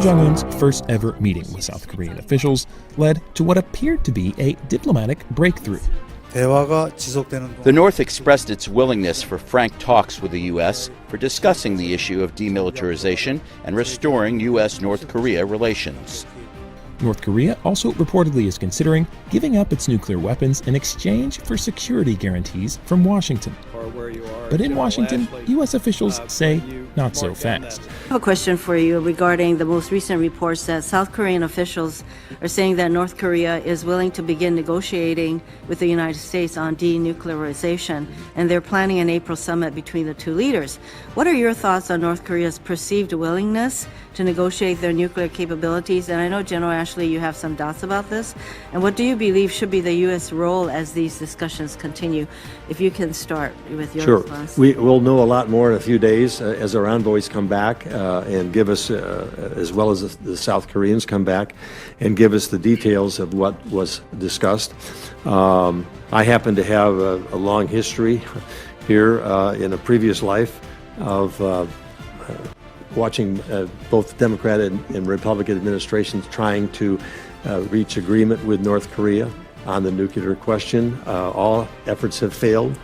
Jong-un's first ever meeting with South Korean officials led to what appeared to be a diplomatic breakthrough. The North expressed its willingness for frank talks with the U.S. for discussing the issue of demilitarization and restoring U.S.-North Korea relations. North Korea also reportedly is considering giving up its nuclear weapons in exchange for security guarantees from Washington. But in Washington, U.S. officials say not so fast. I have a question for you regarding the most recent reports that South Korean officials are saying that North Korea is willing to begin negotiating with the United States on denuclearization, and they're planning an April summit between the two leaders. What are your thoughts on North Korea's perceived willingness to negotiate their nuclear capabilities? And I know, General Ashley, you have some doubts about this. And what do you believe should be the U.S. role as these discussions continue? If you can start with your response. We'll know a lot more in a few days as our envoys come back and give us, as well as the South Koreans come back and give us the details of what was discussed. I happen to have a long history here in a previous life of watching both Democrat and Republican administrations trying to reach agreement with North Korea on the nuclear question. All efforts have failed.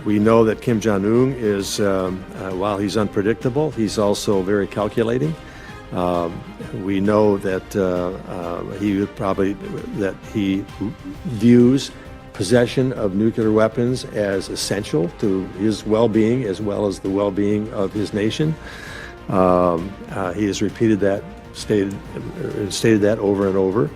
We know that Kim Jong-un is, while he's unpredictable, he's also very calculating. We know that he views possession of nuclear weapons as essential to his well-being as well as the well-being of his nation. He has repeated that, stated that over and over.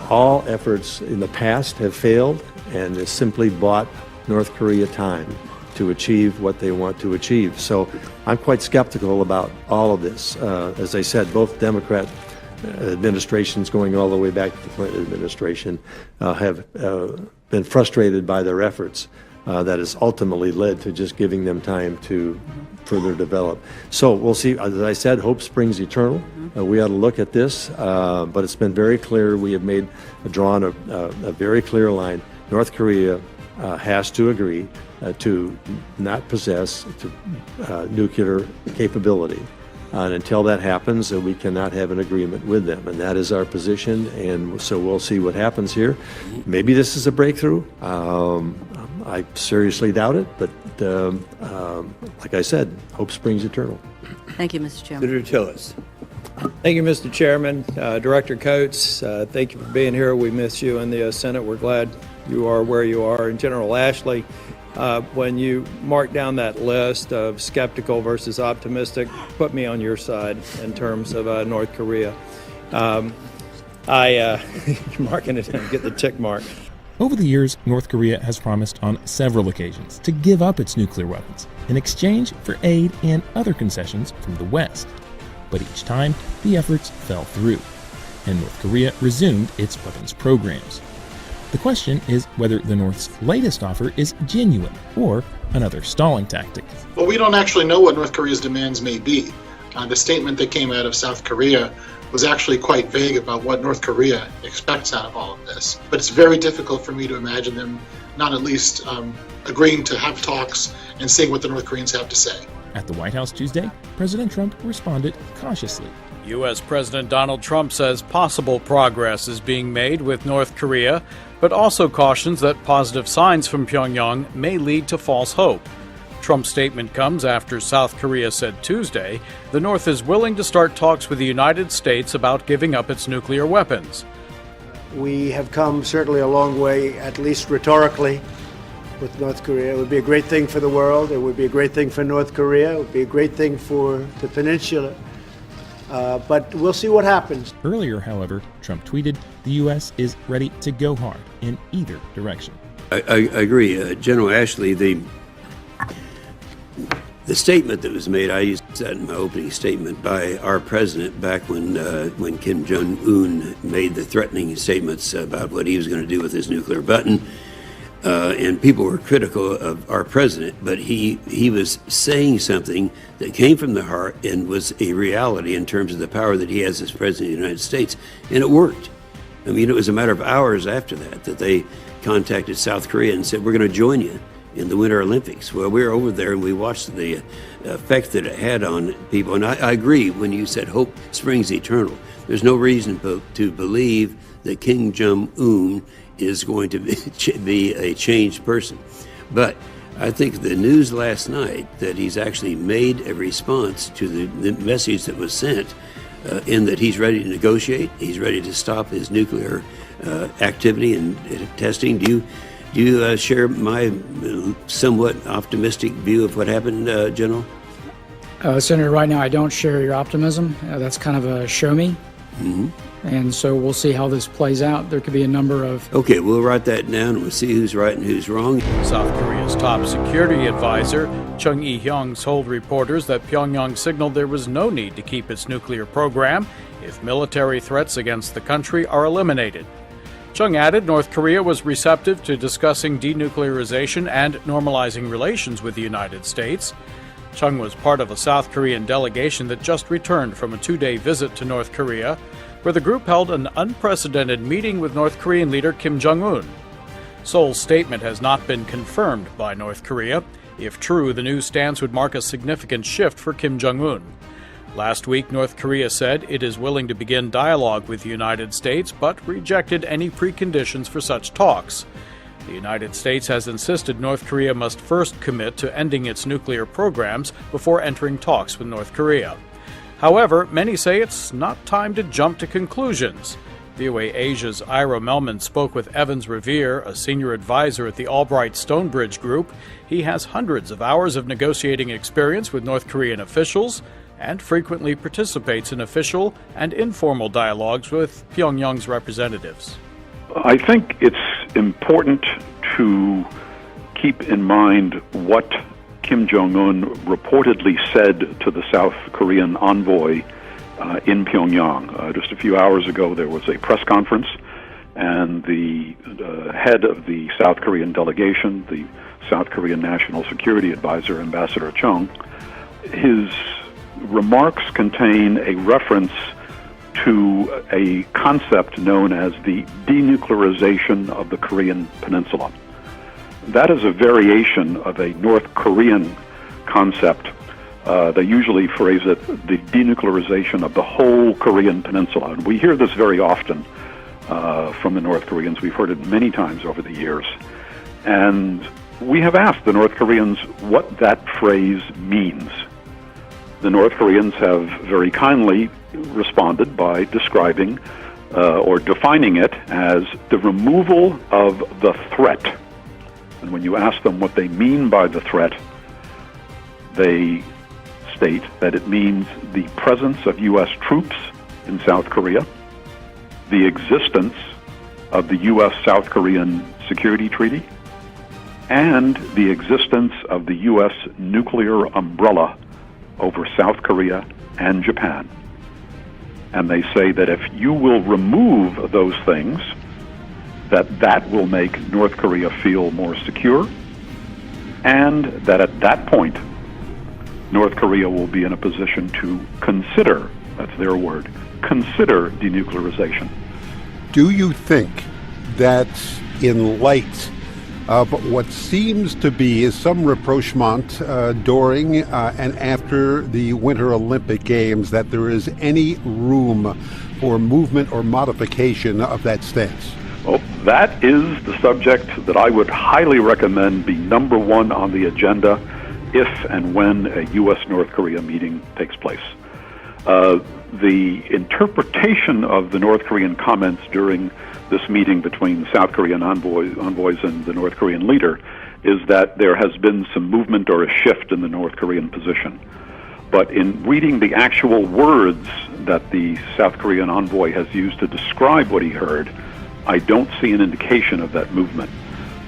All efforts in the past have failed and has simply bought North Korea time to achieve what they want to achieve. So I'm quite skeptical about all of this. As I said, both Democrat administrations going all the way back to the Clinton administration have been frustrated by their efforts that has ultimately led to just giving them time to further develop. So we'll see. As I said, hope springs eternal. We ought to look at this, but it's been very clear. We have drawn a very clear line. North Korea has to agree to not possess nuclear capability. And until that happens, we cannot have an agreement with them. And that is our position. And so we'll see what happens here. Maybe this is a breakthrough. I seriously doubt it. But like I said, hope springs eternal. Thank you, Mr. Chairman. Senator Tillis. Thank you, Mr. Chairman. Director Coates, thank you for being here. We miss you in the Senate. We're glad you are where you are. And General Ashley, when you mark down that list of skeptical versus optimistic, put me on your side in terms of North Korea. You're marking it and get the tick mark. Over the years, North Korea has promised on several occasions to give up its nuclear weapons in exchange for aid and other concessions from the West. But each time, the efforts fell through, and North Korea resumed its weapons programs. The question is whether the North's latest offer is genuine or another stalling tactic. Well, we don't actually know what North Korea's demands may be. The statement that came out of South Korea was actually quite vague about what North Korea expects out of all of this. But it's very difficult for me to imagine them not at least agreeing to have talks and seeing what the North Koreans have to say. At the White House Tuesday, President Trump responded cautiously. U.S. President Donald Trump says possible progress is being made with North Korea, but also cautions that positive signs from Pyongyang may lead to false hope. Trump's statement comes after South Korea said Tuesday the North is willing to start talks with the United States about giving up its nuclear weapons. We have come certainly a long way, at least rhetorically, with North Korea. It would be a great thing for the world. It would be a great thing for North Korea. It would be a great thing for the peninsula. But we'll see what happens. Earlier, however, Trump tweeted the U.S. is ready to go hard in either direction. I agree. General Ashley, the statement that was made, I used that in my opening statement, by our president back when Kim Jong-un made the threatening statements about what he was going to do with his nuclear button. And people were critical of our president, but he was saying something that came from the heart and was a reality in terms of the power that he has as president of the United States, and it worked. I mean, it was a matter of hours after that they contacted South Korea and said, we're going to join you in the Winter Olympics. Well, we were over there and we watched the effect that it had on people. And I agree when you said hope springs eternal. There's no reason to believe that Kim Jong-un is going to be a changed person. But I think the news last night that he's actually made a response to the message that was sent in that he's ready to negotiate, he's ready to stop his nuclear activity and testing. Do you share my somewhat optimistic view of what happened, General? Senator, right now I don't share your optimism. That's kind of a show me. Mm-hmm. And so we'll see how this plays out. There could be a number of... Okay, we'll write that down and we'll see who's right and who's wrong. South Korea's top security advisor, Chung Eui-hyung, told reporters that Pyongyang signaled there was no need to keep its nuclear program if military threats against the country are eliminated. Chung added North Korea was receptive to discussing denuclearization and normalizing relations with the United States. Chung was part of a South Korean delegation that just returned from a 2-day visit to North Korea, where the group held an unprecedented meeting with North Korean leader Kim Jong-un. Seoul's statement has not been confirmed by North Korea. If true, the new stance would mark a significant shift for Kim Jong-un. Last week, North Korea said it is willing to begin dialogue with the United States, but rejected any preconditions for such talks. The United States has insisted North Korea must first commit to ending its nuclear programs before entering talks with North Korea. However, many say it's not time to jump to conclusions. VOA Asia's Ira Melman spoke with Evans Revere, a senior advisor at the Albright Stonebridge Group. He has hundreds of hours of negotiating experience with North Korean officials and frequently participates in official and informal dialogues with Pyongyang's representatives. I think it's important to keep in mind what Kim Jong-un reportedly said to the South Korean envoy in Pyongyang. Just a few hours ago, there was a press conference, and the head of the South Korean delegation, the South Korean National Security Advisor, Ambassador Chung, his remarks contain a reference to a concept known as the denuclearization of the Korean Peninsula. That is a variation of a North Korean concept. They usually phrase it the denuclearization of the whole Korean Peninsula. And we hear this very often from the North Koreans. We've heard it many times over the years. And we have asked the North Koreans what that phrase means. The North Koreans have very kindly responded by describing or defining it as the removal of the threat. And when you ask them what they mean by the threat, they state that it means the presence of U.S. troops in South Korea, the existence of the U.S.-South Korean Security Treaty, and the existence of the U.S. nuclear umbrella over South Korea and Japan. And they say that if you will remove those things, that will make North Korea feel more secure, and that at that point, North Korea will be in a position to consider, that's their word, consider denuclearization. Do you think that in light of what seems to be some rapprochement during and after the Winter Olympic Games, that there is any room for movement or modification of that stance? Well, that is the subject that I would highly recommend be number one on the agenda if and when a U.S.-North Korea meeting takes place. The interpretation of the North Korean comments during this meeting between the South Korean envoys and the North Korean leader is that there has been some movement or a shift in the North Korean position. But in reading the actual words that the South Korean envoy has used to describe what he heard, I don't see an indication of that movement.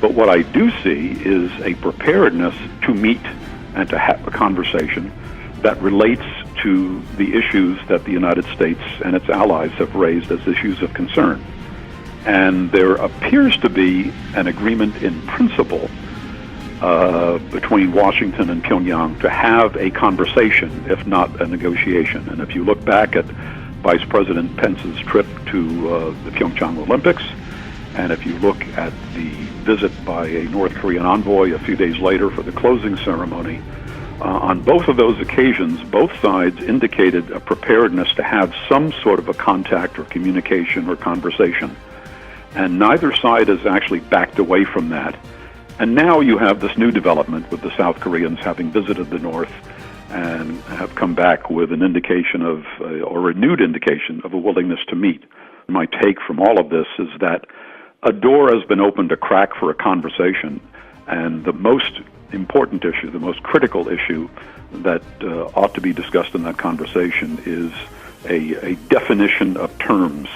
But what I do see is a preparedness to meet and to have a conversation that relates to the issues that the United States and its allies have raised as issues of concern. And there appears to be an agreement in principle between Washington and Pyongyang to have a conversation, if not a negotiation. And if you look back at Vice President Pence's trip to the Pyeongchang Olympics And if you look at the visit by a North Korean envoy a few days later for the closing ceremony, on both of those occasions, both sides indicated a preparedness to have some sort of a contact or communication or conversation. And neither side has actually backed away from that. And now you have this new development with the South Koreans having visited the North and have come back with an indication of, or renewed indication of a willingness to meet. My take from all of this is that a door has been opened a crack for a conversation, and the most important issue, the most critical issue that ought to be discussed in that conversation is a definition of terms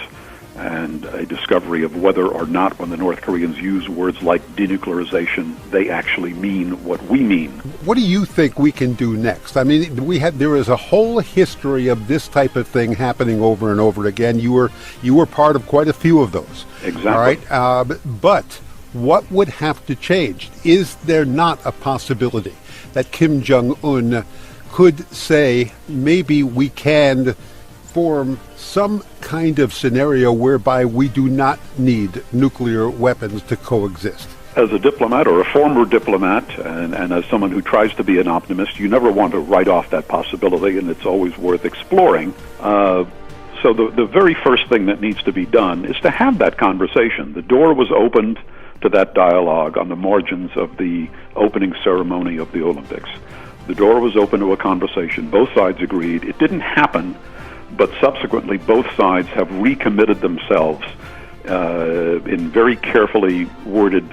and a discovery of whether or not, when the North Koreans use words like denuclearization, they actually mean what we mean. What do you think we can do next? I mean, there is a whole history of this type of thing happening over and over again. You were part of quite a few of those. Exactly. All right, but what would have to change? Is there not a possibility that Kim Jong-un could say, maybe we can form some kind of scenario whereby we do not need nuclear weapons to coexist? As a diplomat or a former diplomat, and as someone who tries to be an optimist, you never want to write off that possibility, and it's always worth exploring. So the very first thing that needs to be done is to have that conversation. The door was opened to that dialogue on the margins of the opening ceremony of the Olympics. The door was open to a conversation. Both sides agreed. It didn't happen, but subsequently both sides have recommitted themselves in very carefully worded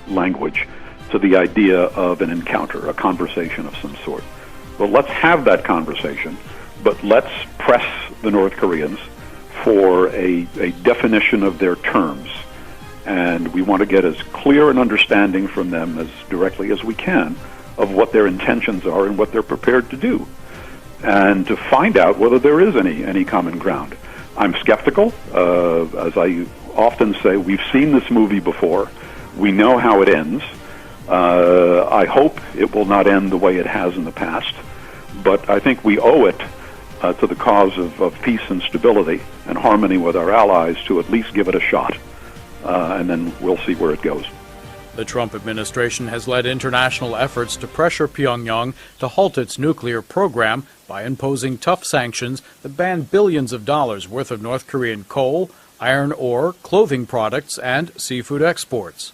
language to the idea of an encounter, a conversation of some sort. Well, let's have that conversation, but let's press the North Koreans for a definition of their terms. And we want to get as clear an understanding from them as directly as we can of what their intentions are and what they're prepared to do, and to find out whether there is any common ground. I'm skeptical. As I often say, we've seen this movie before. We know how it ends. I hope it will not end the way it has in the past, but I think we owe it to the cause of peace and stability and harmony with our allies to at least give it a shot, and then we'll see where it goes. The Trump administration has led international efforts to pressure Pyongyang to halt its nuclear program by imposing tough sanctions that ban billions of dollars worth of North Korean coal, iron ore, clothing products, and seafood exports.